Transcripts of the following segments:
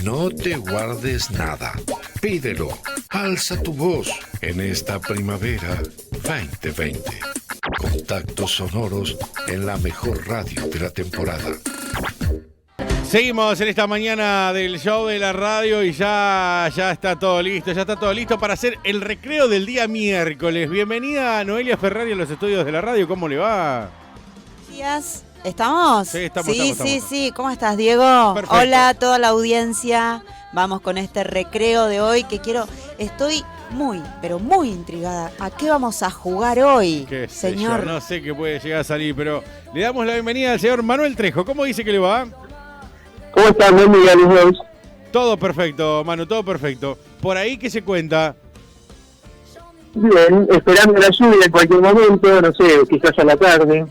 No te guardes nada. Pídelo. Alza tu voz en esta primavera 2020. Contactos sonoros en la mejor radio de la temporada. Seguimos en esta mañana del show de la radio y ya está todo listo. Ya está todo listo para hacer el recreo del día miércoles. Bienvenida Noelia Ferrari a los estudios de la radio. ¿Cómo le va? Días. ¿Estamos? Sí, estamos. Sí. ¿Cómo estás, Diego? Perfecto. Hola a toda la audiencia. Vamos con este recreo de hoy que estoy muy, pero muy intrigada. ¿A qué vamos a jugar hoy, ¿Qué sé señor? yo? No sé qué puede llegar a salir, pero le damos la bienvenida al señor Manuel Trejo. ¿Cómo dice que le va? ¿Cómo están? Buen día, los dos. Todo perfecto, Manu, todo perfecto. ¿Por ahí qué se cuenta? Bien, esperando la lluvia en cualquier momento, no sé, quizás a la tarde,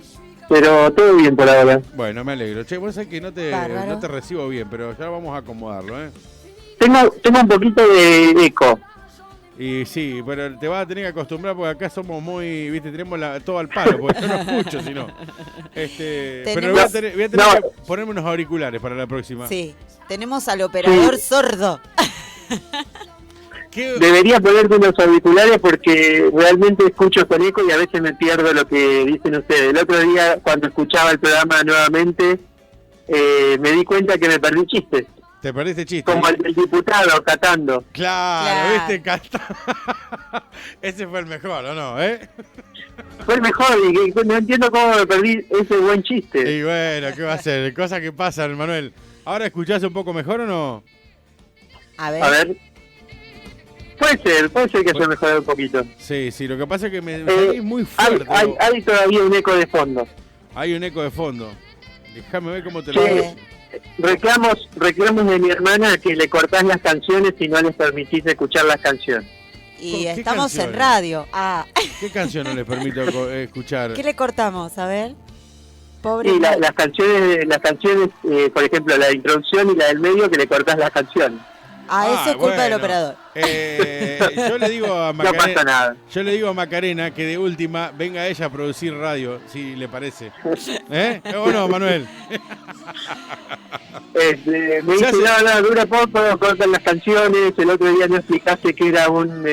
pero todo bien por ahora. Bueno, me alegro. Che, vos sabés que no te recibo bien, pero ya vamos a acomodarlo, ¿eh? Tengo un poquito de eco. Y sí, pero te vas a tener que acostumbrar porque acá somos muy, viste, tenemos todo al palo, porque yo no escucho, si no. Pero voy a tener que ponerme unos auriculares para la próxima. Sí, tenemos al operador sordo. Debería ponerte unos auriculares porque realmente escucho con eco y a veces me pierdo lo que dicen ustedes. El otro día, cuando escuchaba el programa nuevamente, me di cuenta que me perdí chistes. ¿Te perdiste chiste? Como el diputado cantando. Claro, ¿viste? Ese fue el mejor, ¿o no? Fue el mejor y no entiendo cómo me perdí ese buen chiste. Y bueno, ¿qué va a ser? Cosas que pasan, Manuel. ¿Ahora escuchás un poco mejor o no? A ver. Puede ser que se mejore un poquito. Sí, lo que pasa es que me salí muy fuerte. Hay todavía un eco de fondo. Hay un eco de fondo. Déjame ver cómo te lo hago. Reclamos de mi hermana que le cortás las canciones y no les permitís escuchar las canciones. Y estamos en radio. ¿Qué canción no les permito escuchar? ¿Qué le cortamos? A ver. Pobre. Sí, las canciones, por ejemplo, la de introducción y la del medio, que le cortás las canciones. Eso es culpa del operador. Yo le digo a Macarena, no pasa nada. Yo le digo a Macarena que de última venga ella a producir radio, si le parece. ¿O no, Manuel? Me dice, no, dura poco, cortan las canciones. El otro día no explicaste que era un...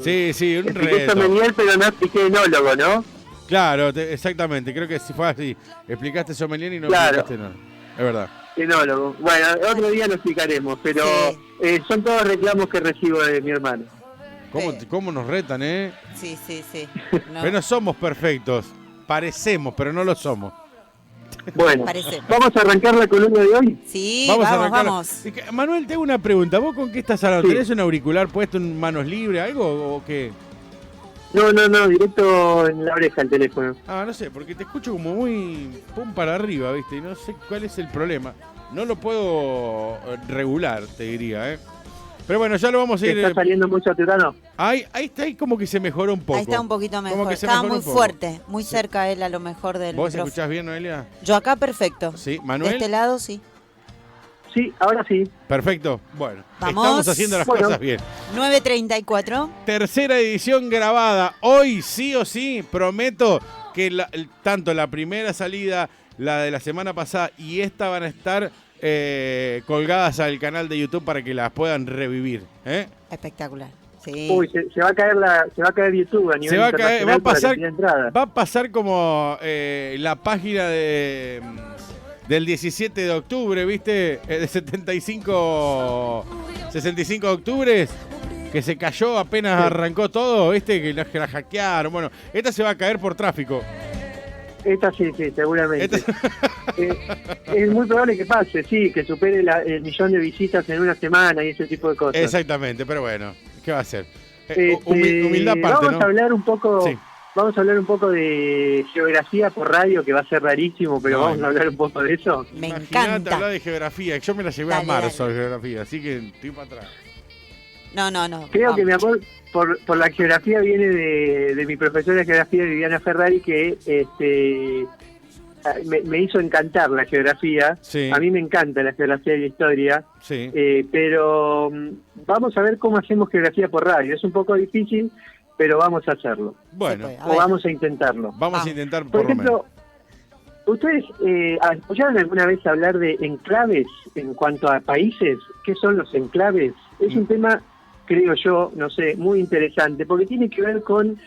Sí, un reto. Sommelier, pero no expliqué enólogo, ¿no? Claro, exactamente. Creo que si fue así. Explicaste sommelier y no explicaste nada. Es verdad. Enólogo. Bueno, otro día lo explicaremos, pero son todos reclamos que recibo de mi hermano. ¿Cómo nos retan, Sí. No. Pero no somos perfectos. Parecemos, pero no lo somos. Bueno, ¿vamos a arrancar la columna de hoy? Sí, vamos. Manuel, te hago una pregunta. ¿Vos con qué estás hablando? ¿Tenés un auricular puesto en manos libres, algo o qué? No, directo en la oreja el teléfono. No sé, porque te escucho como muy pum para arriba, ¿viste? Y no sé cuál es el problema. No lo puedo regular, te diría, Pero bueno, ya lo vamos a ir... ¿Está saliendo mucho Turano? Ahí está, ahí como que se mejoró un poco. Ahí está un poquito mejor. Estaba muy fuerte, muy cerca él a lo mejor del ¿Vos micrófono. escuchás bien, Noelia? Yo acá perfecto. Sí, Manuel. De este lado sí. Sí, ahora sí. Perfecto. Bueno, vamos. Estamos haciendo las cosas bien. 9:34. Tercera edición grabada. Hoy sí o sí, prometo que tanto la primera salida, la de la semana pasada y esta van a estar colgadas al canal de YouTube para que las puedan revivir. Espectacular. Sí. Uy, se va a caer YouTube a nivel internacional. Va a pasar como la página del 17 de octubre, ¿viste? De 65 de octubre, que se cayó apenas arrancó todo, ¿viste? Que la hackearon. Bueno, esta se va a caer por tráfico. Esta sí, seguramente. Es muy probable que pase, sí, que supere el 1.000.000 de visitas en una semana y ese tipo de cosas. Exactamente, pero bueno, ¿qué va a hacer? Humildad aparte, vamos a hablar un poco... Sí. Vamos a hablar un poco de geografía por radio, que va a ser rarísimo, pero vamos a hablar un poco de eso. Me encanta hablar de geografía. Yo me la llevé a marzo de geografía, así que estoy para atrás. No. Creo que mi amor por la geografía viene de mi profesora de geografía, Viviana Ferrari, que me hizo encantar la geografía. Sí. A mí me encanta la geografía y la historia. Sí. Pero vamos a ver cómo hacemos geografía por radio. Es un poco difícil, pero vamos a hacerlo. Bueno. O vamos a intentarlo. Vamos a intentar por ejemplo, ¿Ustedes escucharon alguna vez hablar de enclaves en cuanto a países? ¿Qué son los enclaves? Es un tema, creo yo, no sé, muy interesante, porque tiene que ver con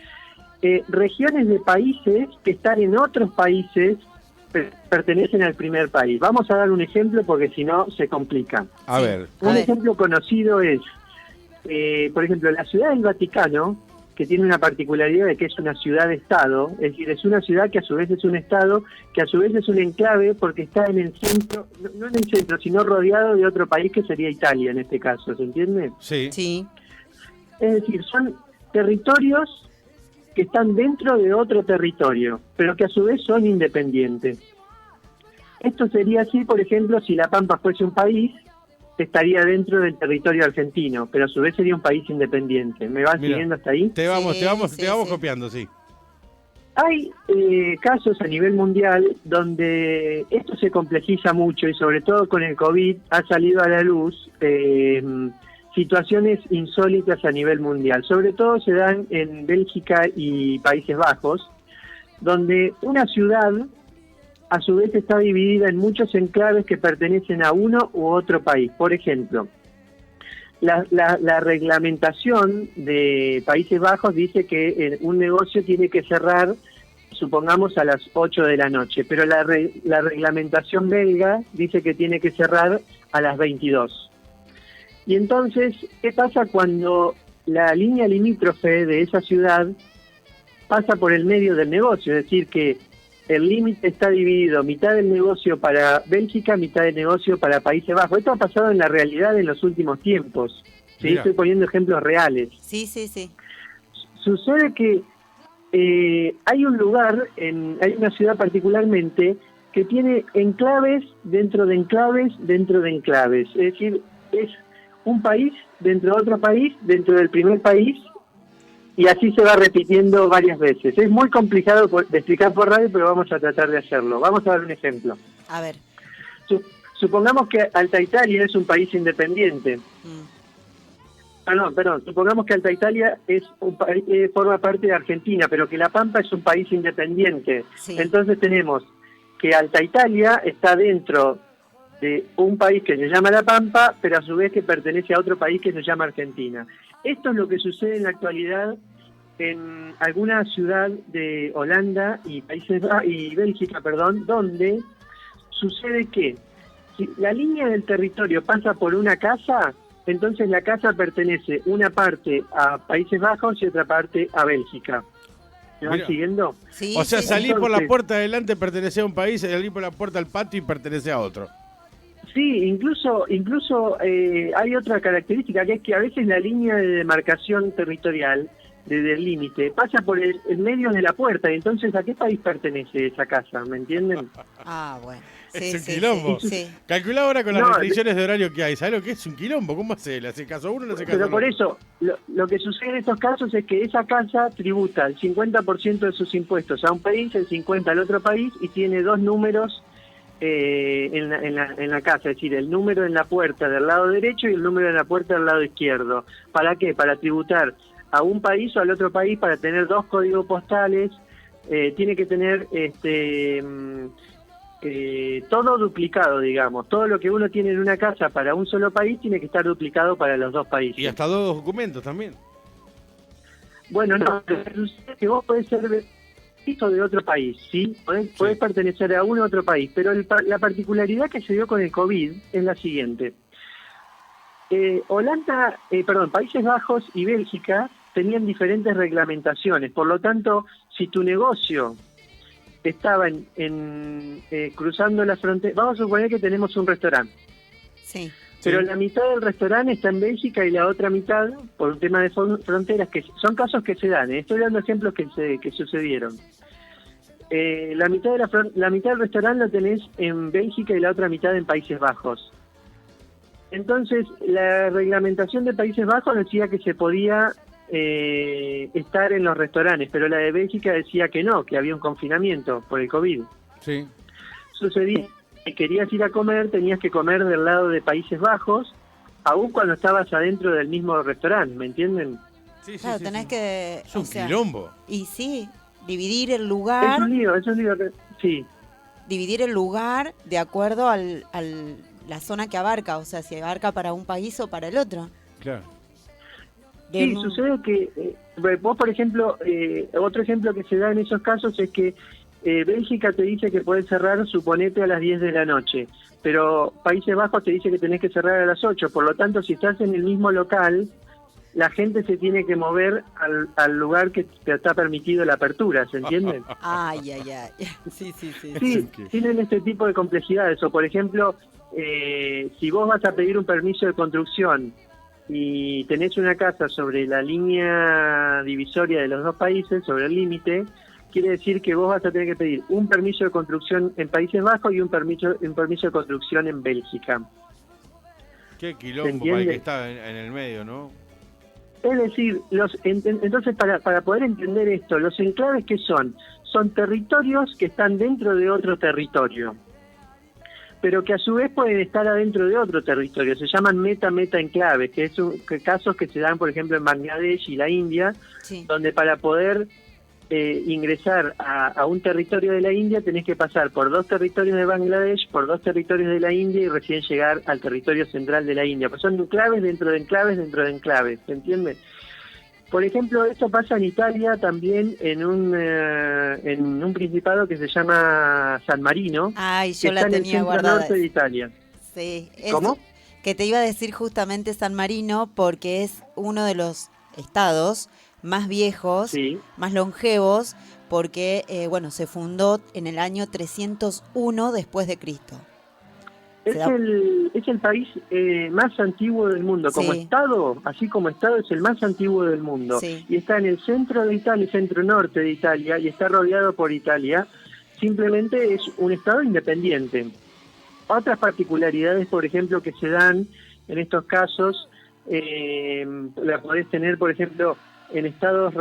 regiones de países que están en otros países, pertenecen al primer país. Vamos a dar un ejemplo porque si no se complica. A ver. Un ejemplo conocido es, por ejemplo, la Ciudad del Vaticano, que tiene una particularidad de que es una ciudad-estado, es decir, es una ciudad que a su vez es un estado, que a su vez es un enclave porque está en el centro, no en el centro, sino rodeado de otro país que sería Italia en este caso, ¿se entiende? Sí. Sí. Es decir, son territorios que están dentro de otro territorio, pero que a su vez son independientes. Esto sería así, por ejemplo, si La Pampa fuese un país, estaría dentro del territorio argentino, pero a su vez sería un país independiente. ¿Me van siguiendo hasta ahí? Te vamos Sí. copiando, sí. Hay casos a nivel mundial donde esto se complejiza mucho y sobre todo con el COVID ha salido a la luz situaciones insólitas a nivel mundial. Sobre todo se dan en Bélgica y Países Bajos, donde una ciudad a su vez está dividida en muchos enclaves que pertenecen a uno u otro país. Por ejemplo, la reglamentación de Países Bajos dice que un negocio tiene que cerrar, supongamos, a las 8 de la noche, pero la reglamentación belga dice que tiene que cerrar a las 22. Y entonces, ¿qué pasa cuando la línea limítrofe de esa ciudad pasa por el medio del negocio? Es decir, que el límite está dividido, mitad del negocio para Bélgica, mitad del negocio para Países Bajos. Esto ha pasado en la realidad en los últimos tiempos. ¿Sí? Estoy poniendo ejemplos reales. Sí. Sucede que hay un lugar, hay una ciudad particularmente, que tiene enclaves dentro de enclaves dentro de enclaves. Es decir, es un país dentro de otro país, dentro del primer país, y así se va repitiendo varias veces. Es muy complicado de explicar por radio, pero vamos a tratar de hacerlo. Vamos a dar un ejemplo. A ver. Supongamos que Alta Italia es un país independiente. Perdón. Supongamos que Alta Italia es un país, forma parte de Argentina, pero que La Pampa es un país independiente. Sí. Entonces tenemos que Alta Italia está dentro de un país que se llama La Pampa, pero a su vez que pertenece a otro país que se llama Argentina. Esto es lo que sucede en la actualidad en alguna ciudad de Holanda y Bélgica, donde sucede que si la línea del territorio pasa por una casa, entonces la casa pertenece una parte a Países Bajos y otra parte a Bélgica. ¿Me van siguiendo? Sí, O sea, sí. salís por la Entonces, puerta adelante, pertenece a un país, y salís por la puerta al patio y pertenece a otro. Sí, incluso hay otra característica, que es que a veces la línea de demarcación territorial del límite pasa por el medio de la puerta, y entonces ¿a qué país pertenece esa casa? ¿Me entienden? Ah, bueno. Es un quilombo. Sí. Calculá ahora con las No, restricciones de horario que hay. ¿Sabés lo que es un quilombo? ¿Cómo hace? ¿Le hace caso a uno o le hace caso a Pero otro? por eso, lo que sucede en estos casos es que esa casa tributa el 50% de sus impuestos a un país, el 50% al otro país, y tiene dos números en la casa, es decir, el número en la puerta del lado derecho y el número en la puerta del lado izquierdo. ¿Para qué? Para tributar a un país o al otro país, para tener dos códigos postales. Tiene que tener todo duplicado, digamos. Todo lo que uno tiene en una casa para un solo país tiene que estar duplicado para los dos países. Y hasta dos documentos también. Bueno, no, que vos podés ser hijo de otro país, ¿sí? Podés pertenecer a uno u otro país, pero la particularidad que se dio con el COVID es la siguiente. Países Bajos y Bélgica tenían diferentes reglamentaciones, por lo tanto, si tu negocio estaba cruzando la frontera, vamos a suponer que tenemos un restaurante. Sí. Pero la mitad del restaurante está en Bélgica y la otra mitad, por un tema de fronteras, que son casos que se dan, estoy dando ejemplos que sucedieron. La mitad del restaurante lo tenés en Bélgica y la otra mitad en Países Bajos. Entonces, la reglamentación de Países Bajos decía que se podía estar en los restaurantes, pero la de Bélgica decía que no, que había un confinamiento por el COVID. Sí. Sucedía que querías ir a comer, tenías que comer del lado de Países Bajos, aun cuando estabas adentro del mismo restaurante, ¿me entienden? Sí, Claro, tenés que... Es un quilombo. Y sí, dividir el lugar. Es un lío, sí. dividir el lugar de acuerdo la zona que abarca, o sea, si abarca para un país o para el otro. Claro. Sí, sucede que vos, por ejemplo, otro ejemplo que se da en esos casos es que Bélgica te dice que podés cerrar, suponete, a las 10 de la noche, pero Países Bajos te dice que tenés que cerrar a las 8, por lo tanto, si estás en el mismo local, la gente se tiene que mover al lugar que te está permitido la apertura, ¿se entiende? Ay. Sí. Sí, tienen este tipo de complejidades, o por ejemplo, si vos vas a pedir un permiso de construcción y tenés una casa sobre la línea divisoria de los dos países, sobre el límite, quiere decir que vos vas a tener que pedir un permiso de construcción en Países Bajos y un permiso de construcción en Bélgica. Qué quilombo para el que está en el medio, ¿no? Es decir, entonces para poder entender esto, los enclaves ¿qué son? Son territorios que están dentro de otro territorio, pero que a su vez pueden estar adentro de otro territorio. Se llaman meta-enclaves, que que casos que se dan, por ejemplo, en Bangladesh y la India, Sí. donde para poder ingresar a un territorio de la India tenés que pasar por 2 territorios de Bangladesh, por 2 territorios de la India y recién llegar al territorio central de la India. Pues son enclaves dentro de enclaves dentro de enclaves, ¿se entiende? Por ejemplo, esto pasa en Italia también en un principado que se llama San Marino, Ay, que yo la está en el tenía centro guardada. norte de Italia. Sí. ¿Cómo? Que te iba a decir justamente San Marino porque es uno de los estados más viejos, Sí. más longevos, porque se fundó en el año 301 después de Cristo. Es el país más antiguo del mundo. Como Sí. estado, así como estado, es el más antiguo del mundo. Sí. Y está en el centro de Italia, centro norte de Italia, y está rodeado por Italia. Simplemente es un estado independiente. Otras particularidades, por ejemplo, que se dan en estos casos, la podés tener, por ejemplo, en estados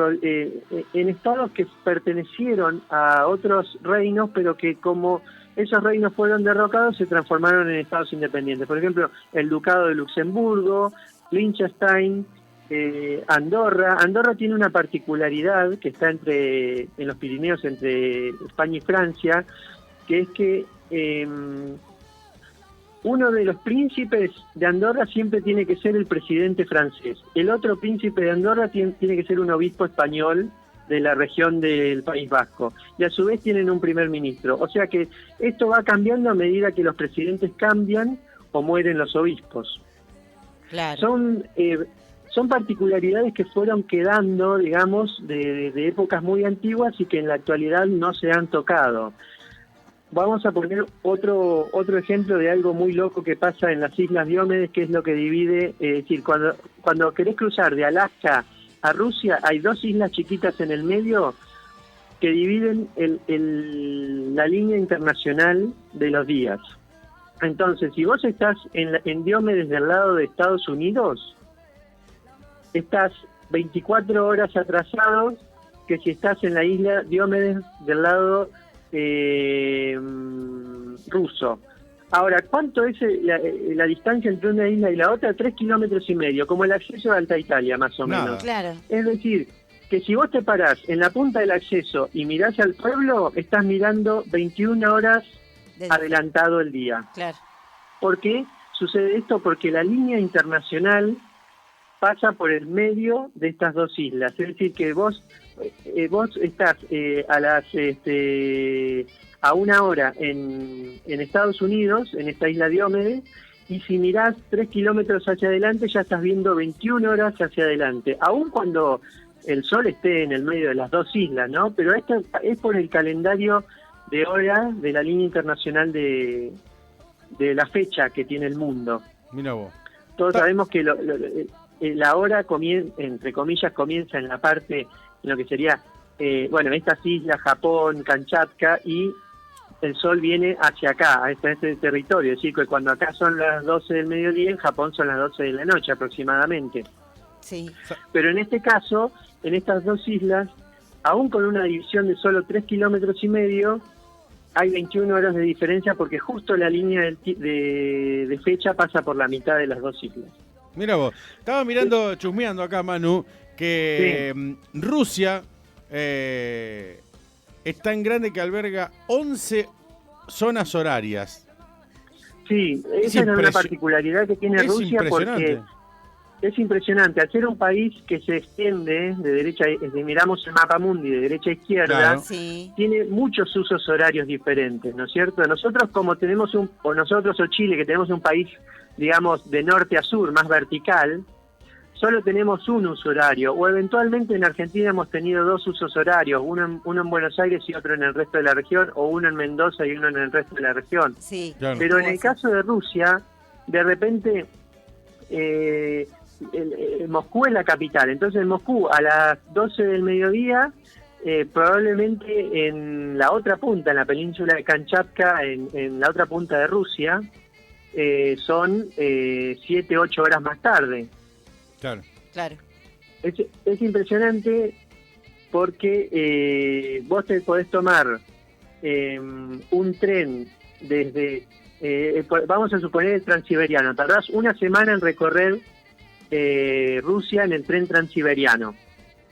que pertenecieron a otros reinos, pero que como esos reinos fueron derrocados, se transformaron en estados independientes. Por ejemplo, el Ducado de Luxemburgo, Liechtenstein, Andorra. Andorra tiene una particularidad que está en los Pirineos, entre España y Francia, que es que uno de los príncipes de Andorra siempre tiene que ser el presidente francés. El otro príncipe de Andorra tiene que ser un obispo español de la región del País Vasco. Y a su vez tienen un primer ministro. O sea que esto va cambiando a medida que los presidentes cambian o mueren los obispos. Claro. Son particularidades que fueron quedando, digamos, de épocas muy antiguas y que en la actualidad no se han tocado. Vamos a poner otro ejemplo de algo muy loco que pasa en las Islas Diómedes, que es lo que divide, es decir, cuando querés cruzar de Alaska a Rusia, hay 2 islas chiquitas en el medio que dividen la línea internacional de los días. Entonces, si vos estás en Diómedes del lado de Estados Unidos, estás 24 horas atrasado que si estás en la isla Diómedes del lado ruso. Ahora, ¿cuánto es la distancia entre una isla y la otra? 3,5 kilómetros, como el acceso a Alta Italia, más o menos. Claro. Es decir, que si vos te parás en la punta del acceso y mirás al pueblo, estás mirando 21 horas adelantado el día. Claro. ¿Por qué sucede esto? Porque la línea internacional pasa por el medio de estas 2 islas. Es decir, que vos estás a 1 hora en Estados Unidos, en esta isla Diómedes, y si mirás 3 kilómetros hacia adelante ya estás viendo 21 horas hacia adelante, aun cuando el sol esté en el medio de las 2 islas, ¿no? Pero esto es por el calendario de horas de la línea internacional de la fecha que tiene el mundo. Mira vos. Todos sabemos que la hora, entre comillas, comienza en la parte, en lo que sería, estas islas, Japón, Kamchatka, y el sol viene hacia acá, a este territorio. Es decir, que cuando acá son las 12 del mediodía, en Japón son las 12 de la noche aproximadamente. Sí. Pero en este caso, en estas 2 islas, aún con una división de solo 3,5 kilómetros, hay 21 horas de diferencia porque justo la línea de fecha pasa por la mitad de las 2 islas. Mira vos, estaba mirando, chusmeando acá, Manu, que Rusia es tan grande que alberga 11 zonas horarias. Sí, esa es una particularidad que tiene Rusia porque es impresionante. Al ser un país que se extiende de derecha, si miramos el mapa mundi de derecha a izquierda, claro, sí, tiene muchos usos horarios diferentes, ¿no es cierto? Nosotros como tenemos nosotros o Chile, que tenemos un país, digamos, de norte a sur, más vertical, solo tenemos un uso horario, o eventualmente en Argentina hemos tenido dos usos horarios, uno en Buenos Aires y otro en el resto de la región, o uno en Mendoza y uno en el resto de la región. sí. Claro. Pero en el caso de Rusia, de repente, Moscú es la capital, entonces en Moscú a las 12 del mediodía, probablemente en la otra punta, en la península de Kamchatka, en la otra punta de Rusia, son 7, 8 horas más tarde. Claro. Claro. Es impresionante porque vos te podés tomar un tren desde, vamos a suponer el transiberiano, tardás una semana en recorrer Rusia en el tren transiberiano.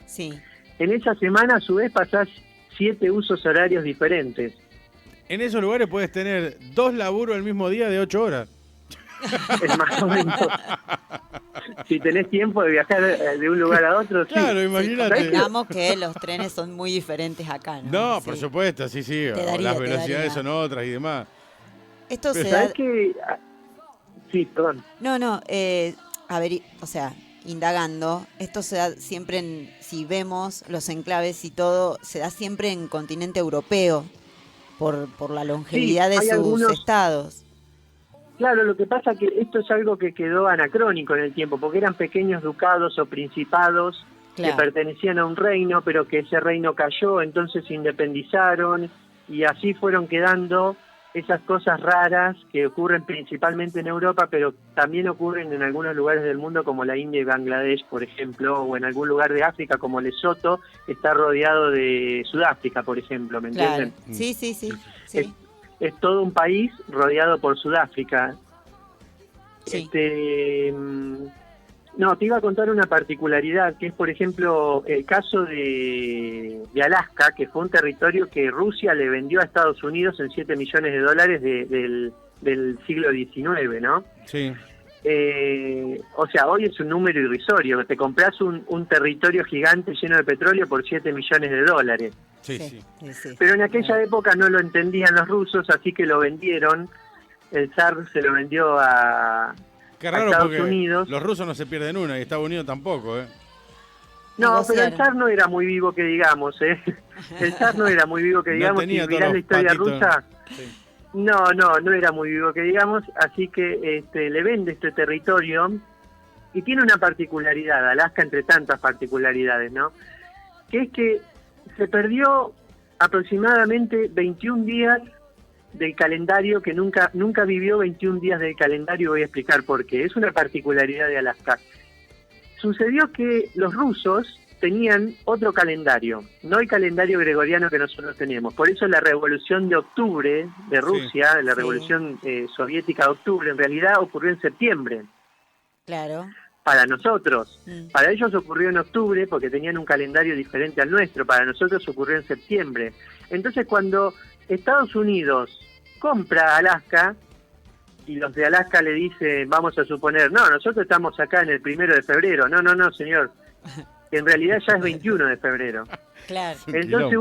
Sí. En esa semana a su vez pasás 7 usos horarios diferentes. En esos lugares puedes tener 2 laburos el mismo día de 8 horas. Es más o menos. Si tenés tiempo de viajar de un lugar a otro, Claro, sí. imagínate. Digamos que los trenes son muy diferentes acá, ¿no? No, por supuesto, sí. Te daría, Las te velocidades daría. son otras y demás. Esto Pero se da... ¿Sabés qué? Sí, perdón. No, a ver, o sea, indagando, esto se da siempre si vemos los enclaves y todo, se da siempre en continente europeo, por la longevidad de hay sus algunos- estados. Claro, lo que pasa es que esto es algo que quedó anacrónico en el tiempo, porque eran pequeños ducados o principados Claro. que pertenecían a un reino, pero que ese reino cayó, entonces se independizaron, y así fueron quedando esas cosas raras que ocurren principalmente en Europa, pero también ocurren en algunos lugares del mundo como la India y Bangladesh, por ejemplo, o en algún lugar de África como Lesoto, está rodeado de Sudáfrica, por ejemplo, ¿me Claro. entienden? Sí. Es todo un país rodeado por Sudáfrica. Sí. No, te iba a contar una particularidad, que es, por ejemplo, el caso de Alaska, que fue un territorio que Rusia le vendió a Estados Unidos en $7 millones del siglo XIX, ¿no? Sí. O sea, hoy es un número irrisorio. Te compras un territorio gigante lleno de petróleo por $7 millones. Sí. Pero en aquella época no lo entendían los rusos, así que lo vendieron. El zar se lo vendió a Qué raro Estados porque Unidos. los rusos no se pierden una y Estados Unidos tampoco, ¿eh? No, pero el Negociaron. zar no era muy vivo que digamos, ¿eh? El zar no era muy vivo que No digamos. tenía Si todos mirás los la historia patitos. rusa, Sí. no era muy vivo que digamos, así que le vende este territorio y tiene una particularidad, Alaska entre tantas particularidades, ¿no? Que es que se perdió aproximadamente 21 días del calendario, que nunca vivió 21 días del calendario, voy a explicar por qué. Es una particularidad de Alaska. Sucedió que los rusos tenían otro calendario, no el calendario gregoriano que nosotros tenemos. Por eso la revolución de octubre de Rusia, la Sí. revolución soviética de octubre, en realidad ocurrió en septiembre. Claro. Para nosotros. Mm. Para ellos ocurrió en octubre porque tenían un calendario diferente al nuestro. Para nosotros ocurrió en septiembre. Entonces cuando Estados Unidos compra Alaska y los de Alaska le dicen, vamos a suponer, no, nosotros estamos acá en el 1 de febrero. No, señor. En realidad ya es 21 de febrero. Claro. Entonces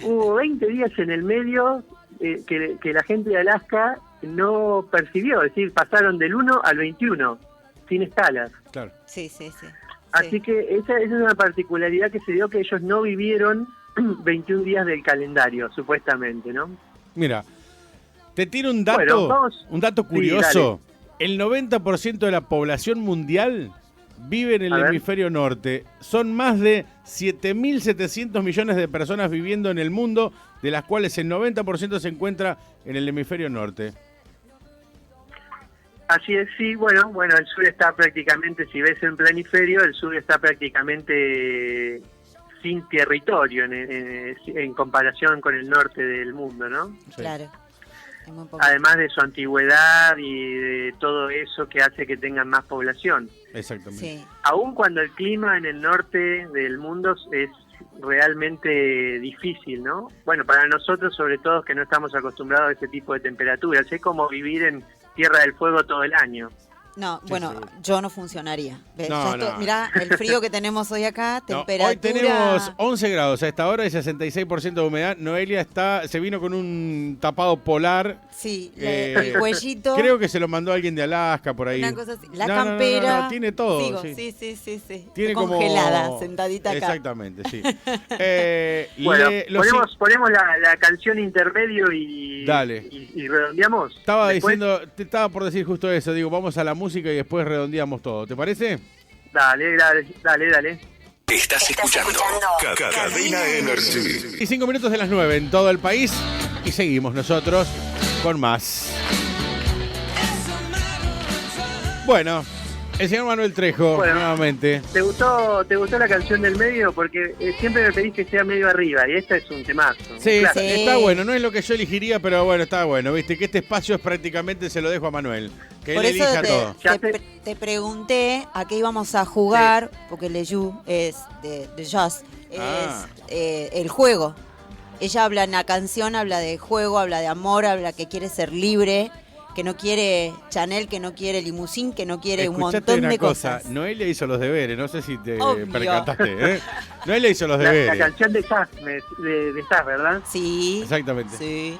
hubo 20 días en el medio que la gente de Alaska no percibió. Es decir, pasaron del 1 al 21, sin escalas. Claro. Sí. Así que esa es una particularidad que se dio, que ellos no vivieron 21 días del calendario, supuestamente, ¿no? Mira, te tiro un dato, Bueno, vamos. un dato Sí, curioso. El 90% de la población mundial vive en el A ver. hemisferio norte. Son más de 7.700 millones de personas viviendo en el mundo, de las cuales el 90% se encuentra en el hemisferio norte. Así es, sí, bueno, el sur está prácticamente, si ves en planiferio, el sur está prácticamente sin territorio en comparación con el norte del mundo, ¿no? Sí. Claro. Es muy poco. Además de su antigüedad y de todo eso que hace que tengan más población. Exactamente. Sí. Aun cuando el clima en el norte del mundo es realmente difícil, ¿no? Bueno, para nosotros sobre todo que no estamos acostumbrados a ese tipo de temperaturas, es como vivir en Tierra del Fuego todo el año. No, Sí, bueno, sí. yo no funcionaría. ¿Ves? No, no. Mirá el frío que tenemos hoy acá, No, temperatura... hoy tenemos 11 grados a esta hora y 66% de humedad. Noelia se vino con un tapado polar. Sí, Eh, el cuellito. Creo que se lo mandó alguien de Alaska por ahí. Una cosa así. La No, campera. no, tiene todo. Sigo, sí. sí. Tiene congelada, como... sentadita acá. Exactamente, sí. Bueno, los- ponemos la canción intermedio y, Dale. y redondeamos. Estaba Después, te estaba por decir justo eso. Digo, vamos a la música y después redondeamos todo. ¿Te parece? Dale. Estás escuchando Cadena Energy. Y 5 minutos de las 9 en todo el país. Y seguimos nosotros con más. Bueno, el señor Manuel Trejo, Bueno. nuevamente. ¿Te gustó la canción del medio? Porque siempre me pedís que sea medio arriba y esta es un temazo. Sí, Claro. Sí. está bueno. No es lo que yo elegiría, pero bueno, está bueno. Viste que este espacio es prácticamente, se lo dejo a Manuel. Que Por él eso elija todo. Ya te pregunté a qué íbamos a jugar, porque Leyu es de jazz, es Ah. el juego. Ella habla en la canción, habla de juego, habla de amor, habla que quiere ser libre, que no quiere Chanel, que no quiere limusín, que no quiere un Escuchate montón una de cosa. cosas. Noelia hizo los deberes, no sé si te Obvio. percataste. Noelia hizo los La deberes. canción de jazz, de jazz, ¿verdad? Sí, Exactamente. sí.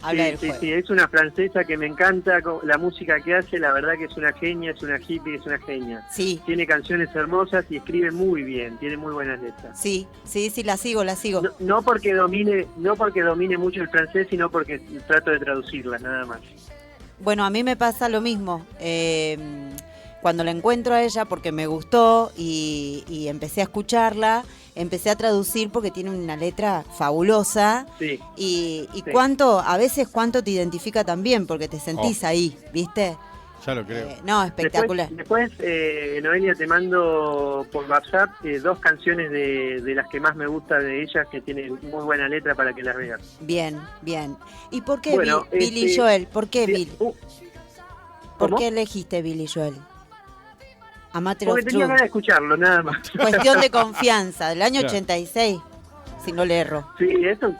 Habla del juego. Sí, es una francesa que me encanta la música que hace, la verdad que es una genia, es una hippie, es una genia. Sí, Tiene canciones hermosas y escribe muy bien, tiene muy buenas letras. sí, la sigo. No porque domine mucho el francés, sino porque trato de traducirlas, nada más. Bueno, a mí me pasa lo mismo. Cuando la encuentro a ella, porque me gustó y empecé a escucharla, empecé a traducir porque tiene una letra fabulosa. Sí. Y Sí. a veces cuánto te identifica también, porque te sentís ahí, ¿viste? Ya lo creo. No, espectacular. Después Noelia, te mando por WhatsApp 2 canciones de las que más me gusta de ellas, que tienen muy buena letra para que las veas. Bien. ¿Y por qué Bueno, Billy Joel? ¿Por qué Sí, Bill? ¿Por ¿cómo? qué elegiste Billy Joel? A Matter Porque of tenía Truth. ganas de escucharlo, nada más. Cuestión de confianza, del año Claro. 86, si no le erro. Sí,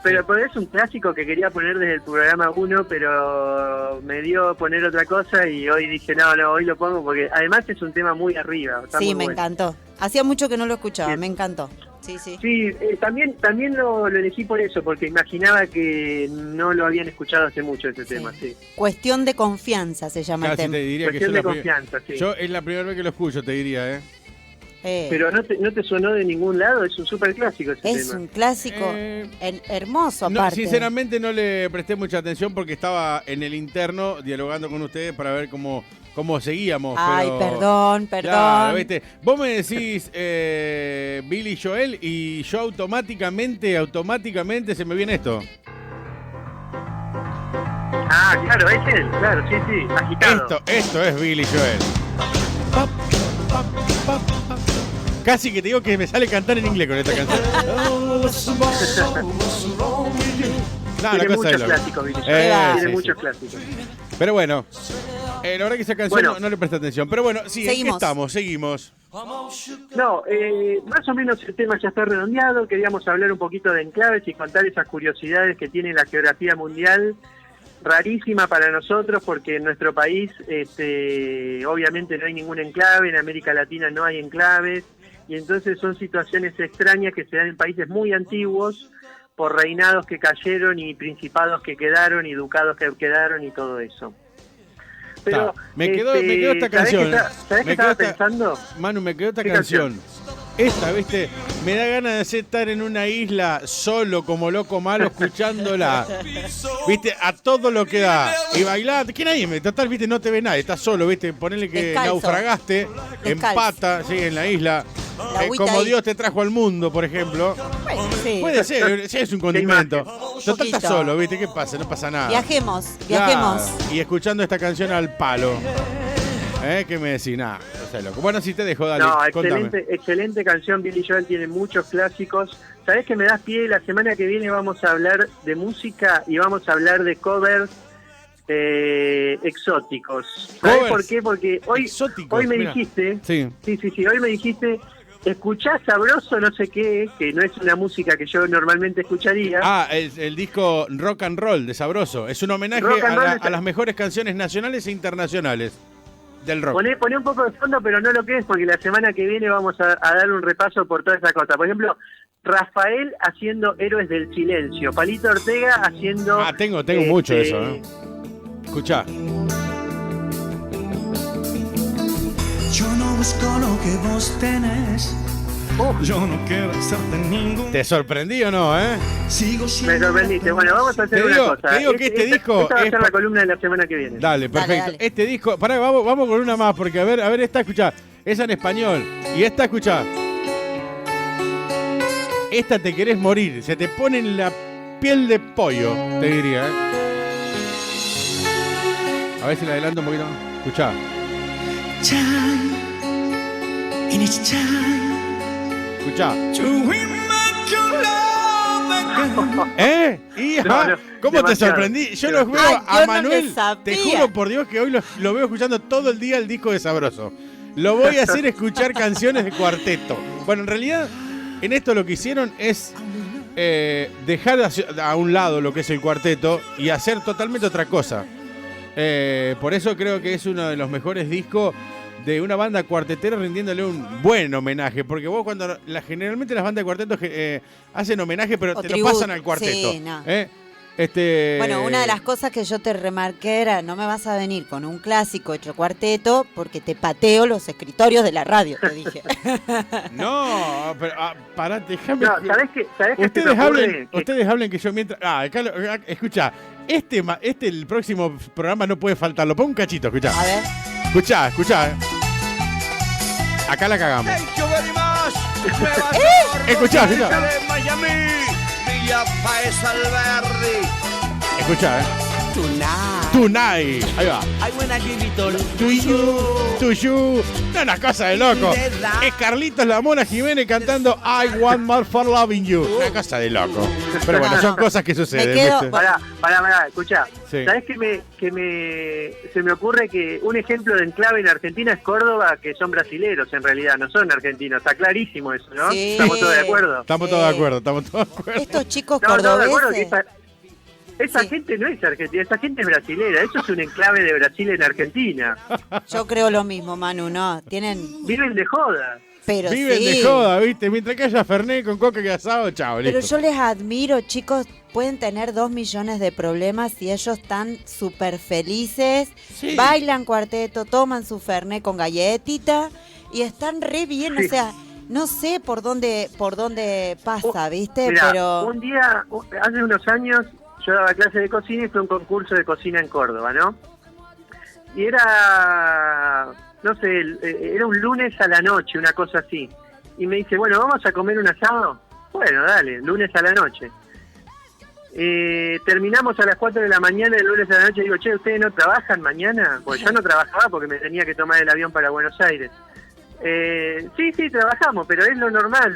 pero es un clásico que quería poner desde el programa 1, pero me dio poner otra cosa y hoy dije, no, hoy lo pongo porque además es un tema muy arriba. Está Sí, muy me bueno. encantó. Hacía mucho que no lo escuchaba, Bien. me encantó. Sí. Sí, también lo elegí por eso, porque imaginaba que no lo habían escuchado hace mucho ese tema, sí. Cuestión de confianza se llama Casi el te tema. diría que Cuestión de yo confianza, sí. yo es la primera vez que lo escucho, te diría, ¿eh? Pero no te sonó de ningún lado, es un súper clásico ese Es tema. un clásico hermoso No, aparte. sinceramente no le presté mucha atención porque estaba en el interno dialogando con ustedes para ver cómo seguíamos. Ay, pero... perdón. Claro, ¿viste? Vos me decís Billy Joel y yo automáticamente se me viene esto. Ah, claro, es él, claro, sí, agitado. Esto es Billy Joel. Pap, pap, pap, pap. Casi que te digo que me sale cantar en inglés con esta canción. No, la Tiene cosa es muchos loca. clásicos, Billy Joel, tiene sí, muchos sí. clásicos. Pero bueno, la verdad que esa canción Bueno. no le presté atención. Pero bueno, sí, ¿en qué Seguimos. estamos? Seguimos. No, más o menos el tema ya está redondeado. Queríamos hablar un poquito de enclaves y contar esas curiosidades que tiene la geografía mundial, rarísima para nosotros porque en nuestro país obviamente no hay ningún enclave, en América Latina no hay enclaves, y entonces son situaciones extrañas que se dan en países muy antiguos por reinados que cayeron y principados que quedaron y ducados que quedaron y todo eso. Pero Me quedó esta canción. ¿Sabés qué estaba pensando? Manu, me quedó esta ¿Qué canción. Esta, ¿viste? Me da ganas de estar en una isla solo como loco malo escuchándola. ¿Viste? A todo lo que da. Y bailar. Que nadie me total, ¿viste? No te ve nadie. Estás solo, ¿viste? Ponele que Descalzo. naufragaste en Descalzo. pata, sí, en la isla. La agüita Como ahí. Dios te trajo al mundo, por ejemplo. Bueno, sí. Puede ser, sí, es un condimento. Un Total, estás poquito. solo, ¿viste? ¿Qué pasa? No pasa nada. Viajemos. Claro, y escuchando esta canción al palo. ¿Qué me decís? Nada, no sé, loco. Bueno, si te dejo, dale, No, contame. excelente canción. Billy Joel tiene muchos clásicos. ¿Sabés que me das pie? La semana que viene vamos a hablar de música y vamos a hablar de covers exóticos. ¿Sabés Covers por qué? Porque hoy exóticos, me mirá. dijiste, Sí. sí, hoy me dijiste escuchás Sabroso, no sé qué, que no es una música que yo normalmente escucharía. El disco Rock and Roll de Sabroso. Es un homenaje a las mejores canciones nacionales e internacionales del rock. Poné un poco de fondo, pero no lo que es, porque la semana que viene vamos a dar un repaso por toda esa cosa. Por ejemplo, Rafael haciendo Héroes del Silencio, Palito Ortega haciendo... Tengo mucho de eso, ¿no? Escuchá. Yo no busco lo que vos tenés. Yo no quiero hacerte ningún... ¿Te sorprendí o no, Sigo siendo... Me sorprendiste. Bueno, vamos a hacer una cosa. Te digo que este disco... Esta va a ser la columna de la semana que viene. Dale, perfecto. Dale. Este disco... Pará, vamos con una más, porque a ver, esta, escuchá. Esa en español. Y esta, escuchá. Esta te querés morir. Se te pone en la piel de pollo, te diría, A ver si la adelanto un poquito más. Escuchá. Time, and it's time Escuchá. to win back your love again. ¿Cómo te sorprendí? Yo los veo Ay, a yo no Manuel. le sabía. Te juro por Dios que hoy lo veo escuchando todo el día el disco de Sabroso. Lo voy a hacer escuchar canciones de cuarteto. Bueno, en realidad, en esto lo que hicieron es dejar a un lado lo que es el cuarteto y hacer totalmente otra cosa. Por eso creo que es uno de los mejores discos de una banda cuartetera rindiéndole un buen homenaje. Porque vos generalmente las bandas de cuarteto hacen homenaje, pero te lo pasan al cuarteto. Sí, no. Bueno, una de las cosas que yo te remarqué era, no me vas a venir con un clásico hecho cuarteto porque te pateo los escritorios de la radio, te dije. No, pero pará, déjame... No, ¿sabés qué Ustedes hablen que yo mientras... escuchá, el próximo programa no puede faltarlo. Pon un cachito, escuchá. A ver. Escuchá. Acá la cagamos. Thank you very much. Escuchá. De Miami, Villa Paez Alberdi. Escuchá, Tonight. Tonight. Ahí va. I wanna give it all To you. No, una cosa de loco. Es Carlitos La Mona Jiménez cantando I Want More for Loving You. Una cosa de loco. Pero bueno, son cosas que suceden. Me quedo- ¿viste? Pará, escuchá. Sí. ¿Sabés se me ocurre que un ejemplo de enclave en Argentina es Córdoba, que son brasileros en realidad, no son argentinos? Está clarísimo eso, ¿no? Sí. ¿Estamos todos de acuerdo? Estamos todos de acuerdo. Estos chicos No, todos de acuerdo que cordobeses. esa Sí. gente no es argentina, esa gente es brasilera. Eso es un enclave de Brasil en Argentina. Yo creo lo mismo, Manu, ¿no? Tienen... Viven de joda. Pero Viven sí. de joda, ¿viste? Mientras que haya Fernet con coca y asado, chao, Pero listo. yo les admiro, chicos, pueden tener 2 millones de problemas y ellos están súper felices, Sí. bailan cuarteto, toman su fernet con galletita y están re bien, Sí. o sea, no sé por dónde pasa, ¿viste? Mirá, Pero un día, hace unos años, yo daba clase de cocina y fue un concurso de cocina en Córdoba, ¿no? Y era, no sé, era un lunes a la noche, una cosa así. Y me dice, bueno, ¿vamos a comer un asado? Bueno, dale, lunes a la noche. Terminamos a las 4 de la mañana el lunes a la noche. Digo, che, ¿ustedes no trabajan mañana? Pues yo no trabajaba porque me tenía que tomar el avión para Buenos Aires. Sí, trabajamos, pero es lo normal.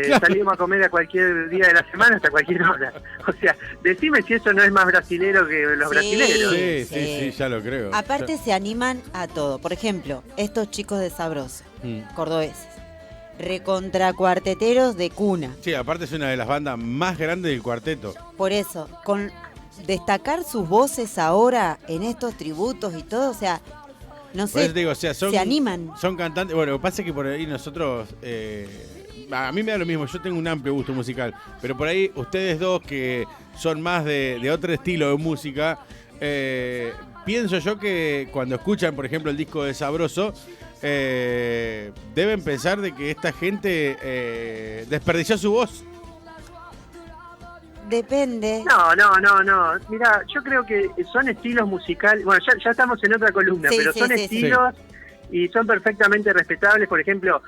Claro. Salimos a comer a cualquier día de la semana hasta cualquier hora. O sea, decime si eso no es más brasilero que los Sí. brasileros. Sí, ya lo creo. aparte se animan a todo. Por ejemplo, estos chicos de Sabroso, cordobeses, recontracuarteteros de cuna. Sí, aparte es una de las bandas más grandes del cuarteto. Por eso, con destacar sus voces ahora en estos tributos y todo, o sea, no Por eso sé, te digo, o sea, se animan. Son cantantes. Bueno, lo que pasa es que por ahí nosotros. A mí me da lo mismo, yo tengo un amplio gusto musical. Pero por ahí, ustedes dos que son más de otro estilo de música, pienso yo que cuando escuchan, por ejemplo, el disco de Sabroso, deben pensar de que esta gente desperdició su voz. Depende. No. Mira, yo creo que son estilos musicales. Bueno, ya estamos en otra columna, Sí, pero sí, son sí, sí. estilos y son perfectamente respetables. Por ejemplo,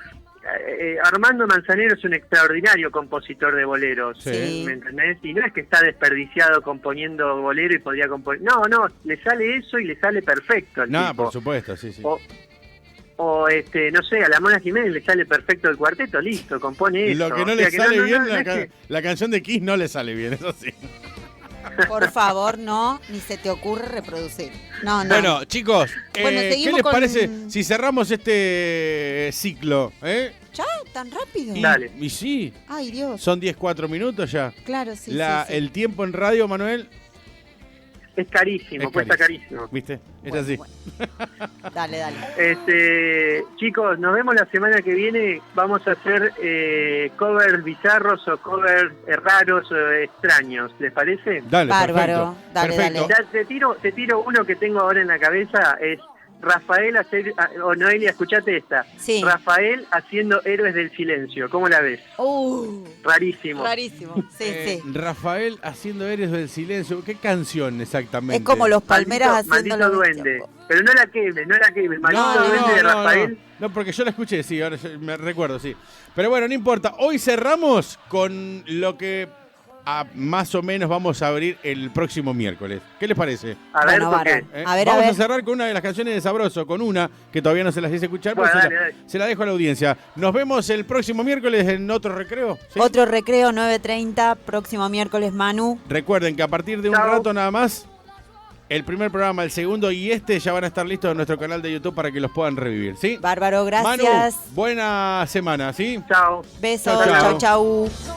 Armando Manzanero es un extraordinario compositor de boleros, Sí. ¿me entendés? Y no es que está desperdiciado componiendo bolero y podría componer. No, le sale eso y le sale perfecto al No, tipo. por supuesto, sí. O no sé, a la Mona Jiménez le sale perfecto el cuarteto, listo, compone eso. Lo que no O le sea que sale bien, no es que- la canción de Kiss no le sale bien, eso sí. Por favor, no, ni se te ocurre reproducir. No. Bueno, chicos, Bueno, ¿qué seguimos les con- parece si cerramos este ciclo? Ya ¿Tan rápido? Dale. Y sí, Ay, Dios. son 10-4 minutos ya. Claro, sí, sí. El tiempo en radio, Manuel, Es carísimo, es cuesta carísimo. ¿viste? Es Bueno, así. bueno. Dale, dale. Chicos, nos vemos la semana que viene. Vamos a hacer covers bizarros o covers raros o extraños. ¿Les parece? Dale, Bárbaro. perfecto. Dale, Perfecto. dale. Ya te tiro uno que tengo ahora en la cabeza. Es Rafael o Noelia, escuchate esta. Sí. Rafael haciendo Héroes del Silencio. ¿Cómo la ves? Rarísimo. Rarísimo. Sí, sí. Rafael haciendo Héroes del Silencio. ¿Qué canción exactamente? Es como los Palmeras Maldito haciendo duende. Pero no la quemes. Maldito No, duende de Rafael. No, porque yo la escuché, sí, ahora me recuerdo, sí. Pero bueno, no importa. Hoy cerramos con lo que más o menos vamos a abrir el próximo miércoles. ¿Qué les parece? A ver, Bueno, ¿por qué? bárbaro. A ver, Vamos a a ver. cerrar con una de las canciones de Sabroso, con una que todavía no se las hice escuchar, pero Bueno, se dale. se la dejo a la audiencia. Nos vemos el próximo miércoles en otro recreo. ¿sí? Otro recreo, 9:30, próximo miércoles, Manu. Recuerden que a partir de un Chao. rato nada más, el primer programa, el segundo y este ya van a estar listos en nuestro canal de YouTube para que los puedan revivir, ¿sí? Bárbaro, gracias. Manu, buena semana, ¿sí? Chao. Besos, Chau, chau. chau, chau.